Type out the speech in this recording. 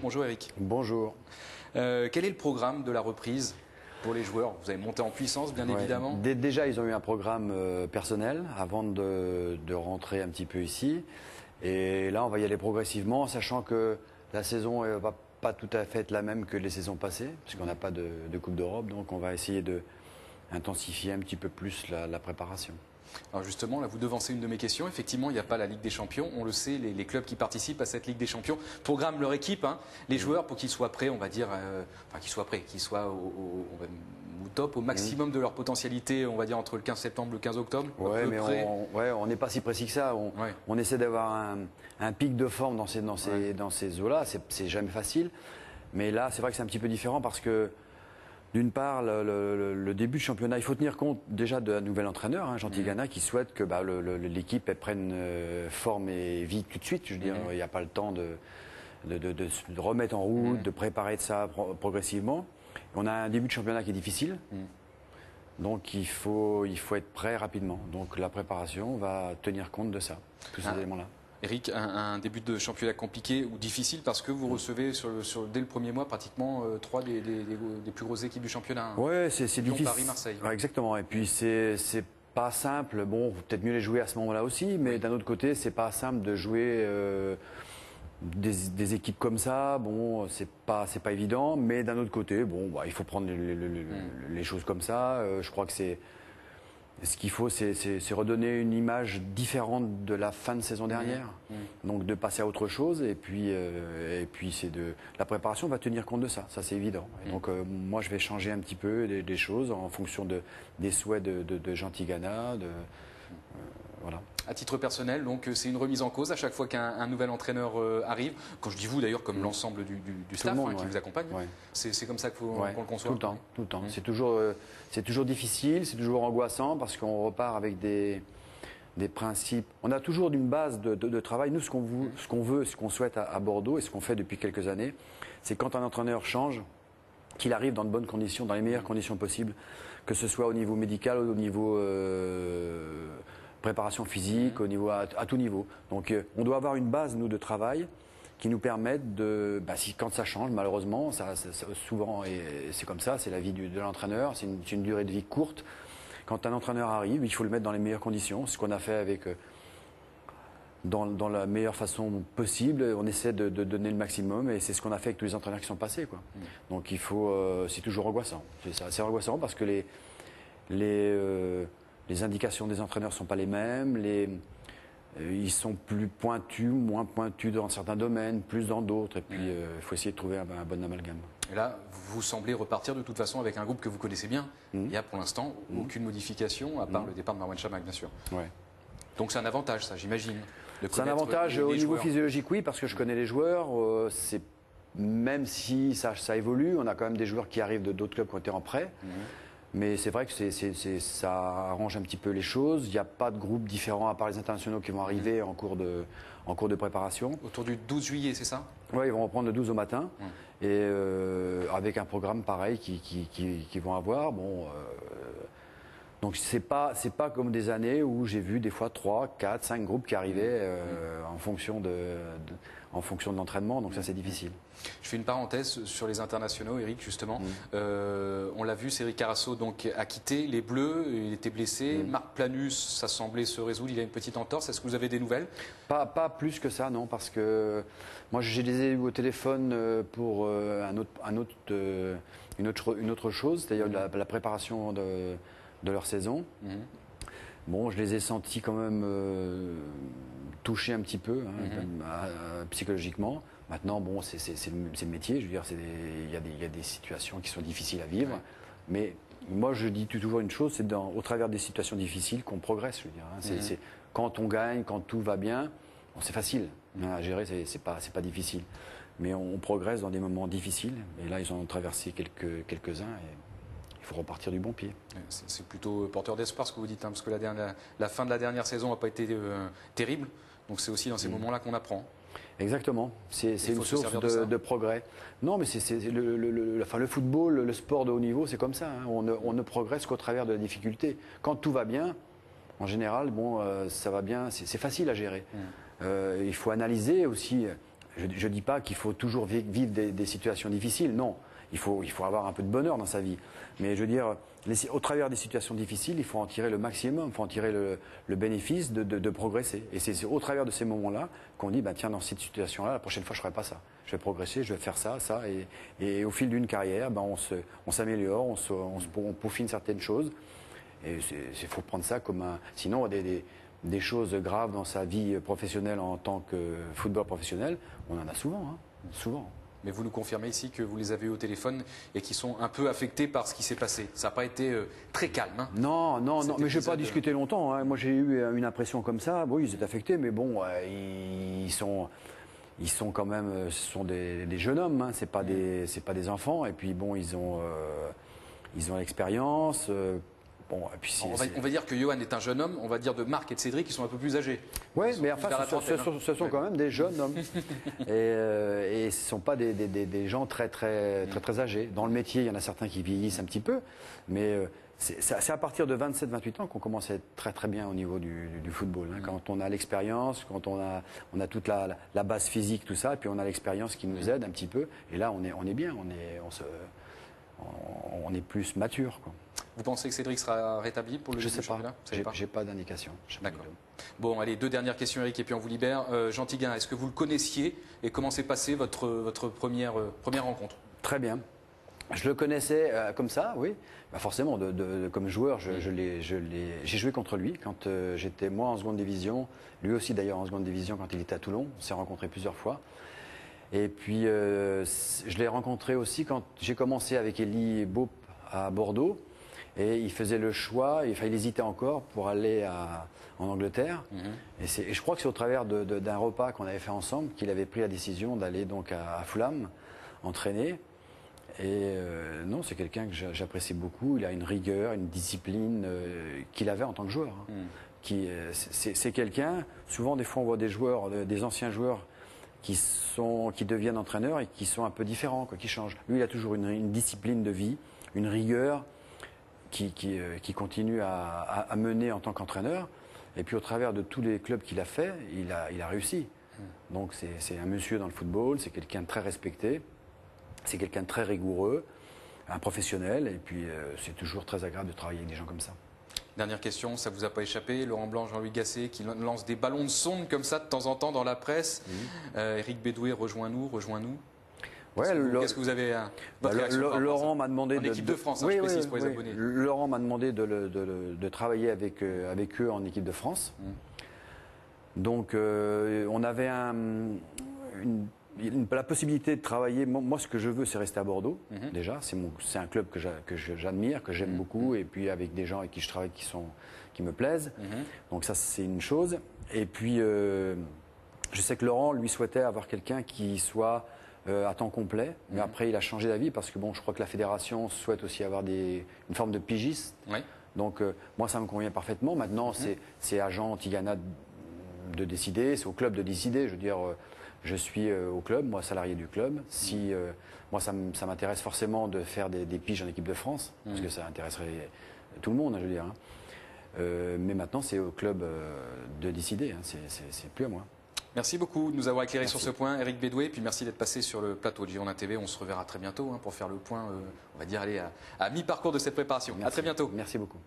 Bonjour Eric. Bonjour. Quel est le programme de la reprise pour les joueurs? Vous avez monté en puissance, bien évidemment. Déjà, ils ont eu un programme personnel avant de rentrer un petit peu ici. Et là, on va y aller progressivement, sachant que la saison ne va pas tout à fait être la même que les saisons passées, puisqu'on n'a pas de Coupe d'Europe. Donc, on va essayer d'intensifier un petit peu plus la préparation. Alors justement, là, vous devancez une de mes questions. Effectivement, il n'y a pas la Ligue des Champions. On le sait, les clubs qui participent à cette Ligue des Champions programment leur équipe, les joueurs, pour qu'ils soient prêts, on va dire, qu'ils soient au top, au maximum de leur potentialité, on va dire, entre le 15 septembre et le 15 octobre. Oui, mais on n'est pas si précis que ça. On essaie d'avoir un pic de forme dans ces eaux-là. C'est jamais facile. Mais là, c'est vrai que c'est un petit peu différent parce que, d'une part, le début de championnat, il faut tenir compte déjà d'un nouvel entraîneur, Jean Tigana, qui souhaite que l'équipe prenne forme et vie tout de suite. Je veux dire, il n'y a pas le temps de remettre en route, de préparer de ça progressivement. On a un début de championnat qui est difficile, donc il faut être prêt rapidement. Donc la préparation va tenir compte de ça, tous ces éléments-là. Eric, un début de championnat compliqué ou difficile parce que vous recevez dès le premier mois pratiquement trois des plus grosses équipes du championnat. Oui, c'est difficile. Paris, Marseille. Ouais, exactement. Et puis c'est pas simple. Bon, faut peut-être mieux les jouer à ce moment-là aussi, mais d'un autre côté, c'est pas simple de jouer des équipes comme ça. Bon, c'est pas évident, mais d'un autre côté, bon, il faut prendre les choses comme ça. Je crois que ce qu'il faut, c'est redonner une image différente de la fin de saison dernière. Donc de passer à autre chose. Et puis la préparation va tenir compte de ça. Ça, c'est évident. Et donc moi, je vais changer un petit peu des choses en fonction des souhaits de Jean Tigana. Voilà. À titre personnel, donc c'est une remise en cause à chaque fois qu'un nouvel entraîneur arrive. Quand je dis vous d'ailleurs, comme l'ensemble du staff qui vous accompagne, c'est comme ça qu'on le conçoit. Tout le temps. C'est toujours difficile, c'est toujours angoissant parce qu'on repart avec des principes. On a toujours d'une base de travail. Nous, ce qu'on veut, ce qu'on souhaite à Bordeaux et ce qu'on fait depuis quelques années, c'est quand un entraîneur change, qu'il arrive dans de bonnes conditions, dans les meilleures conditions possibles, que ce soit au niveau médical, au niveau préparation physique, au niveau à tout niveau. Donc on doit avoir une base, nous, de travail qui nous permette de, quand ça change, malheureusement, ça souvent, et c'est comme ça, c'est la vie de l'entraîneur, c'est une durée de vie courte. Quand un entraîneur arrive, il faut le mettre dans les meilleures conditions. C'est ce qu'on a fait avec, dans la meilleure façon possible. On essaie de donner le maximum et c'est ce qu'on a fait avec tous les entraîneurs qui sont passés, quoi. Donc c'est toujours angoissant. C'est angoissant parce que les indications des entraîneurs ne sont pas les mêmes, ils sont plus pointus, moins pointus dans certains domaines, plus dans d'autres, et puis il faut essayer de trouver un bon amalgame. Et là, vous semblez repartir de toute façon avec un groupe que vous connaissez bien. Il n'y a pour l'instant aucune modification, à part le départ de Marwan Chamakh, bien sûr. Ouais. Donc c'est un avantage, ça, j'imagine. C'est un avantage au niveau physiologique, oui, parce que je connais les joueurs. Même si ça évolue, on a quand même des joueurs qui arrivent d'autres clubs qui ont été en prêt. Mais c'est vrai que ça arrange un petit peu les choses. Il n'y a pas de groupe différent à part les internationaux qui vont arriver en cours de préparation. Autour du 12 juillet, c'est ça? Oui, ils vont reprendre le 12 au matin. Et avec un programme pareil qu'ils vont avoir. Donc c'est pas comme des années où j'ai vu des fois 3, 4, 5 groupes qui arrivaient en fonction de l'entraînement. Donc ça, c'est difficile. Je fais une parenthèse sur les internationaux, Eric, justement. On l'a vu, Cédric Carrasso donc, a quitté les Bleus, il était blessé. Marc Planus, ça semblait se résoudre, il a une petite entorse. Est-ce que vous avez des nouvelles? Pas plus que ça, non, parce que moi, je les ai eu au téléphone pour une autre chose, c'est-à-dire la préparation de leur saison. Bon, je les ai sentis quand même touchés un petit peu, psychologiquement. Maintenant, bon, c'est le métier, je veux dire, il y a des situations qui sont difficiles à vivre, mais moi je dis toujours une chose, c'est au travers des situations difficiles qu'on progresse, je veux dire. C'est quand on gagne, quand tout va bien, c'est facile à gérer, c'est pas difficile. Mais on progresse dans des moments difficiles, et là ils en ont traversé quelques-uns, et il faut repartir du bon pied. C'est plutôt porteur d'espoir ce que vous dites, parce que la fin de la dernière saison n'a pas été terrible, donc c'est aussi dans ces moments-là qu'on apprend. Exactement, c'est une source de progrès. Non, mais le football, le sport de haut niveau, c'est comme ça. On ne progresse qu'au travers de la difficulté. Quand tout va bien, en général, ça va bien, c'est facile à gérer. Il faut analyser aussi. je dis pas qu'il faut toujours vivre des situations difficiles, non. Il faut avoir un peu de bonheur dans sa vie. Mais je veux dire, au travers des situations difficiles, il faut en tirer le maximum, il faut en tirer le bénéfice de progresser. Et c'est au travers de ces moments-là qu'on dit, tiens, dans cette situation-là, la prochaine fois, je ne ferai pas ça. Je vais progresser, je vais faire ça, ça. Et au fil d'une carrière, on s'améliore, on peaufine certaines choses. Et il faut prendre ça comme un... Sinon, des choses graves dans sa vie professionnelle en tant que footballeur professionnel, on en a souvent, souvent. Mais vous nous confirmez ici que vous les avez eu au téléphone et qu'ils sont un peu affectés par ce qui s'est passé. Ça n'a pas été très calme. Hein, non, mais je n'ai pas discuté longtemps. Hein. Moi, j'ai eu une impression comme ça. Oui, ils étaient affectés, mais bon, ils sont quand même, ce sont des jeunes hommes. Hein. C'est pas des enfants. Et puis bon, ils ont l'expérience. Bon, et puis on va dire que Johan est un jeune homme, on va dire de Marc et de Cédric qui sont un peu plus âgés. Oui, mais enfin, ce sont quand même des jeunes hommes. Et ce ne sont pas des gens très âgés. Dans le métier, il y en a certains qui vieillissent un petit peu, mais c'est à partir de 27-28 ans qu'on commence à être très bien au niveau du football. Hein. Quand on a l'expérience, quand on a toute la base physique, tout ça, et puis on a l'expérience qui nous aide un petit peu, et là on est bien, on est plus mature, quoi. Vous pensez que Cédric sera rétabli pour le début du championnat ? J'ai pas d'indication. D'accord. Bon, allez, 2 dernières questions, Eric, et puis on vous libère. Jean Tiguin, est-ce que vous le connaissiez et comment s'est passée votre première rencontre ? Très bien. Je le connaissais comme ça, oui. Forcément, comme joueur, j'ai joué contre lui quand j'étais moi en seconde division. Lui aussi d'ailleurs en seconde division quand il était à Toulon. On s'est rencontrés plusieurs fois. Et puis, je l'ai rencontré aussi quand j'ai commencé avec Elie Baup à Bordeaux. Et il faisait le choix, il hésitait encore pour aller en Angleterre. Et je crois que c'est au travers d'un repas qu'on avait fait ensemble qu'il avait pris la décision d'aller donc à Fulham entraîner. Et non, c'est quelqu'un que j'apprécie beaucoup. Il a une rigueur, une discipline qu'il avait en tant que joueur. C'est quelqu'un, souvent des fois on voit des joueurs, des anciens joueurs qui deviennent entraîneurs et qui sont un peu différents, qui changent. Lui, il a toujours une discipline de vie, une rigueur qui continue à mener en tant qu'entraîneur. Et puis au travers de tous les clubs qu'il a fait, il a réussi. Donc c'est un monsieur dans le football, c'est quelqu'un de très respecté, c'est quelqu'un de très rigoureux, un professionnel. Et puis c'est toujours très agréable de travailler avec des gens comme ça. Dernière question, ça ne vous a pas échappé, Laurent Blanc, Jean-Louis Gasset qui lance des ballons de sonde comme ça de temps en temps dans la presse. Eric Bédoué, rejoins-nous. Ouais, Qu'est-ce que vous avez votre réaction Laurent m'a demandé en équipe de France, je précise pour les abonnés. Laurent m'a demandé de travailler avec eux en équipe de France. Donc on avait la possibilité de travailler. Moi, ce que je veux, c'est rester à Bordeaux. Déjà, c'est un club que j'admire, que j'aime beaucoup, et puis avec des gens avec qui je travaille qui me plaisent. Donc ça, c'est une chose. Et puis, je sais que Laurent, lui, souhaitait avoir quelqu'un qui soit à temps complet, mais après il a changé d'avis parce que je crois que la fédération souhaite aussi avoir une forme de pigiste. Donc moi ça me convient parfaitement. Maintenant c'est à Jean Tigana de décider, c'est au club de décider. Je veux dire, je suis au club, moi salarié du club. Si moi ça m'intéresse forcément de faire des piges en équipe de France parce que ça intéresserait tout le monde, je veux dire. Mais maintenant c'est au club de décider. C'est plus à moi. Merci beaucoup de nous avoir éclairé sur ce point, Eric Bédoué, et puis merci d'être passé sur le plateau de Girondin TV. On se reverra très bientôt pour faire le point, on va dire, aller à mi-parcours de cette préparation. Merci. À très bientôt. Merci beaucoup.